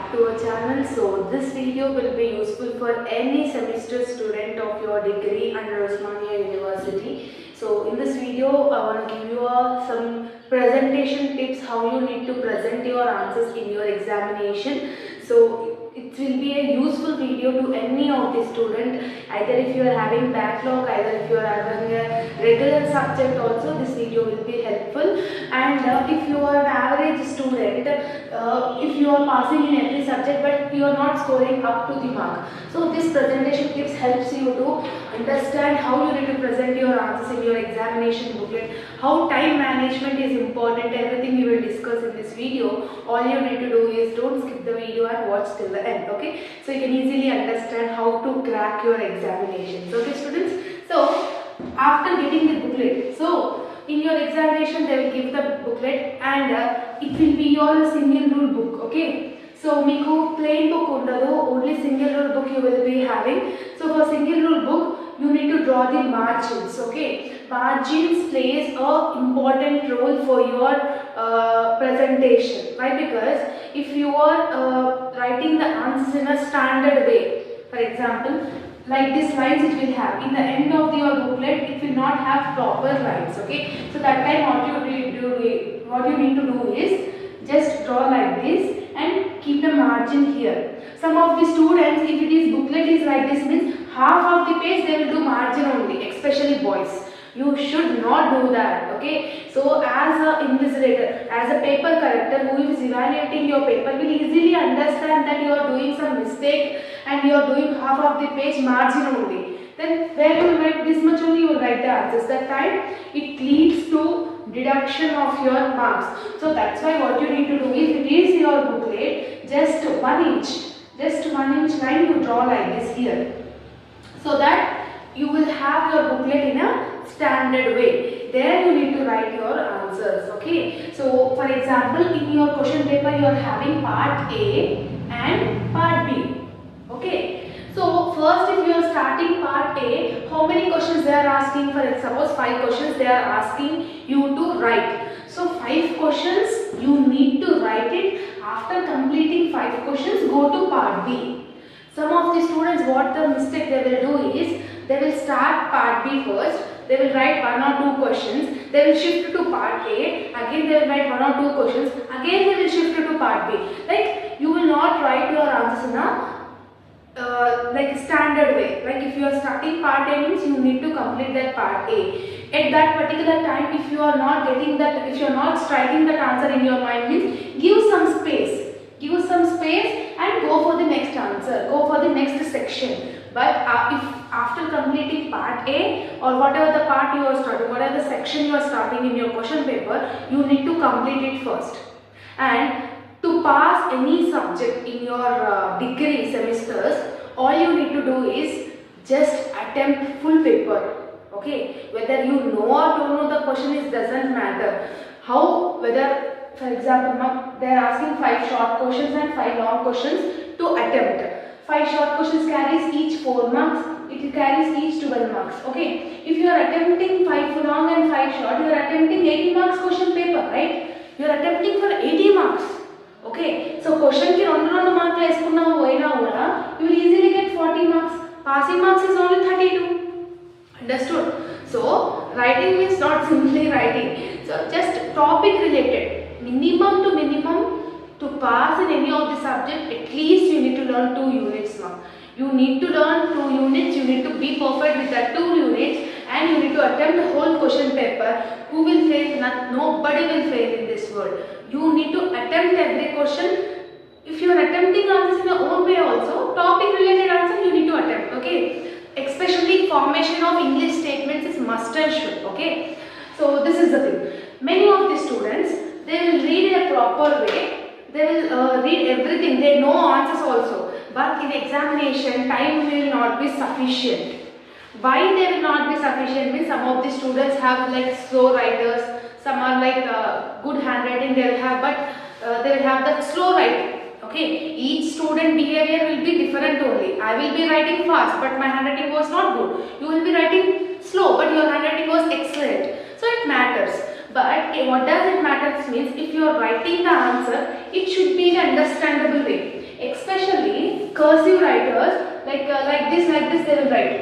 back to our channel. So this video will be useful for any semester student of your degree under Osmania University. So in this video I want to give you some presentation tips how you need to present your answers in your examination. So it will be a useful video to any of the student, either if you are having backlog, either if you are having a regular subject also, this video will be helpful. And if you are an average student, if you are passing in every subject but you are not scoring up to the mark, so this presentation tips helps you to understand how you need to present your answers in your examination booklet, how time management is important, everything we will discuss in this video. All you need to do is don't skip the video and watch till the end, okay? So you can easily understand how to crack your examinations, okay students? So after getting the booklet, so in your examination they will give the booklet and it will be your single rule book, okay? So meeku plain book undadu, only single rule book you will be having. So for single rule book you need to draw the margins, okay? Margins plays a important role for your presentation. Why? Because if you are writing the answers in a standard way, for example, like these lines it will have, in the end of your booklet it will not have proper lines, okay? So that time what you need to do is just draw like this and keep the margin here. Some of the students, if it is booklet is like this, means half of the page they will do margin only, especially boys. You should not do that, okay? So as a invigilator, as a paper corrector who is evaluating your paper will easily understand that you are doing some mistake and you are doing half of the page margin only. Then where you will write this much only, you will write the answers. That time it leads to deduction of your marks. So that's why what you need to do, if it is your booklet, just 1 inch line you draw like this here, so that you will have your booklet in a standard way. There you need to write your answers, okay? So for example, in your question paper you are having part A and part B, okay? So first, if you are starting part A, how many questions they are asking? For example, suppose 5 questions they are asking you to write. So 5 questions you need to write it. After completing 5 questions, go to part B. Some of the students, what the mistake they will do is, they will start part B first, they will write 1 or 2 questions, they will shift to part A, again they will write 1 or 2 questions, again they will shift to part B. Like, you will not write your answers in a like standard way. Like if you are starting part A means you need to complete that part A. At that particular time, if you are not getting that, if you are not striking that answer in your mind, means give some space. Give some space and go for the next answer, go for the next section. But if after completing part A or whatever the part you are starting, whatever the section you are starting in your question paper, you need to complete it first. And to pass any subject in your degree semesters, all you need to do is just attempt full paper, okay? Whether you know or don't know the question, is doesn't matter. How, whether for example, they are asking 5 short questions and 5 long questions to attempt. 5 short questions carries each 4 marks, it carries each 12 marks, okay? If you are attempting 5 long and 5 short, you are attempting 80 marks question paper, right? You are attempting for 80 marks, okay? So question ki 2 marks eskunna hoina kuda, you will easily get 40 marks. Passing marks is only 32. Understood? So writing is not simply writing. So just topic related. Minimum to pass in any of the subject, at least you need to learn 2 units now. You need to learn 2 units, you need to be perfect with that 2 units, and you need to attempt the whole question paper. Who will fail? Nobody will fail in this world. You need to attempt every question. If you are attempting answers in your own way also, topic related answer you need to attempt, okay? Especially formation of English statements is must and should, okay? So this is the thing. Many of the students, they will read in a proper way, they will read everything, they know answers also, but in examination time will not be sufficient. Why they will not be sufficient means some of the students have like slow writers, some are like good handwriting they will have, but they will have the slow writing, okay? Each student behavior will be different only. I will be writing fast but my handwriting was not good. You will be writing slow but your handwriting was excellent. So it matters. But what does it matter means if you are writing the answer, it should be in an understandable way. cursive writers, like this they will write.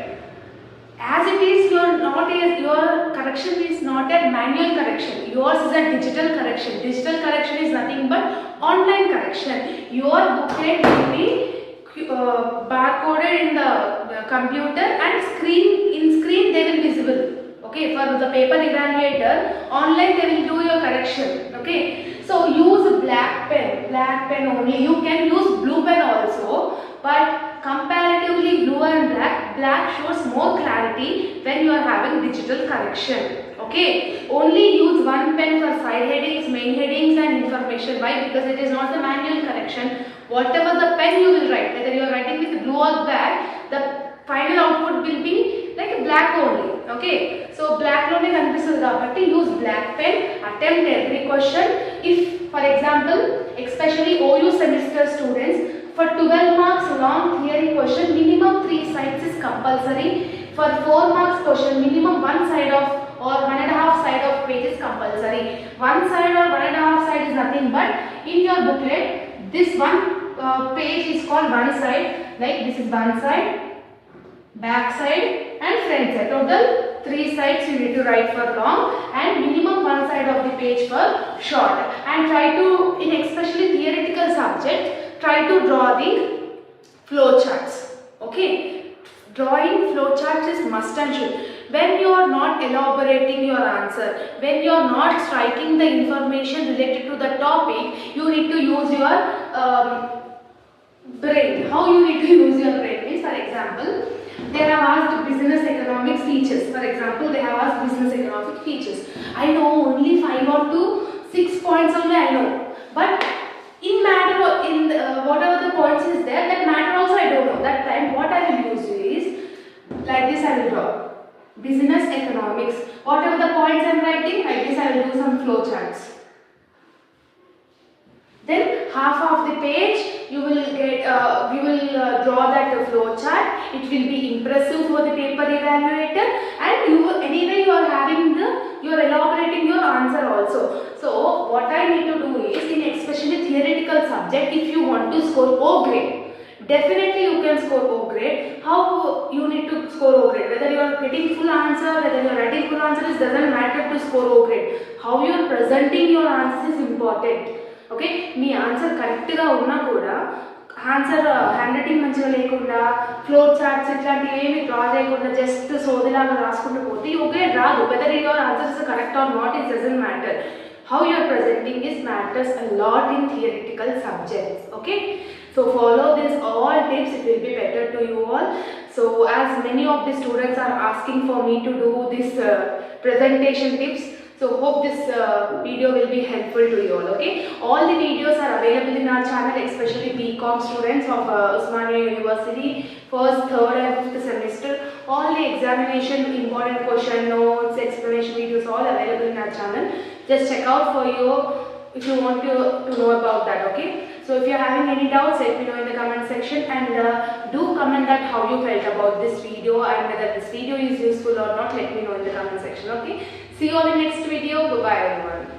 As it is, your correction is not a manual correction. Yours is a digital correction. Digital correction is nothing but online correction. Your booklet will be barcoded in the computer, and screen they will visible. Okay, for the paper evaluator, online they will do your correction. Okay, so use black pen only. You can use blue pen also, but comparatively blue and black shows more clarity when you are having digital correction. Okay, only use one pen for side headings, main headings and information. Why? Because it is not a manual correction. Whatever the pen you will write, whether you are writing with blue or black, the final output will be like black only. Okay, so black lone కనిపిస్తుంది కాబట్టి use black pen, attempt every question. If for example, especially OU semester students, for 12 marks long theory question, minimum 3 sides is compulsory. For 4 marks question, minimum 1 side of or 1.5 side of page is compulsory. 1 side or 1.5 side is nothing but in your booklet, this one page is called one side. Like this is one side, back side and front side. Total 3 sides you need to write for long, and minimum 1 side of the page for short. And try to, in especially theoretical subject, try to draw the flow charts. Okay, drawing flow charts is must and should. When you are not elaborating your answer, when you are not striking the information related to the topic, you need to use your brain. How you need to use your brain means, for example, they have asked business economics features. For example, they have asked business economic features. I know only 5 or 6 points only I know. But in matter, whatever the points is there, that matter also I don't know. That time what I will use is, like this I will draw. Business economics. Whatever the points I am writing, like this I will do some flow charts. Then half of the page you will get, we will draw that flow chart. It will be impressive for the paper evaluator, and anyway you are having you are elaborating your answer also. So what I need to do is, in especially theoretical subject, if you want to score O grade, definitely you can score O grade. How you need to score O grade? Whether you are getting full answer, whether you are writing full answer, it doesn't matter to score O grade. How you are presenting your answers is important. Okay, me answer కరెక్ట్గా ఉన్నా కూడా answer hand writing మంచిగా లేకుండా, flow charts ఇట్లాంటివి ఏమి draw చేయకుండా just సోదిలాగా రాసుకుంటూ పోతే ఓకే రాదు. Weather your answer is correct or not, it doesn't matter. How you are presenting is matters a lot in theoretical subjects. Okay, so follow this all tips, it will be better to you all. So as many of the students are asking for me to do this presentation tips, so hope this video will be helpful to you all. Okay, all the videos are available in our channel, especially BCom students of Osmania University, first, third and fifth semester. All the examination important question notes, explanation videos all available in our channel. Just check out for you if you want to know about that. Okay, so if you are having any doubts, let me know in the comment section, and do comment that how you felt about this video and whether this video is useful or not. Let me know in the comment section. Okay, see you all in next video. Bye bye everyone.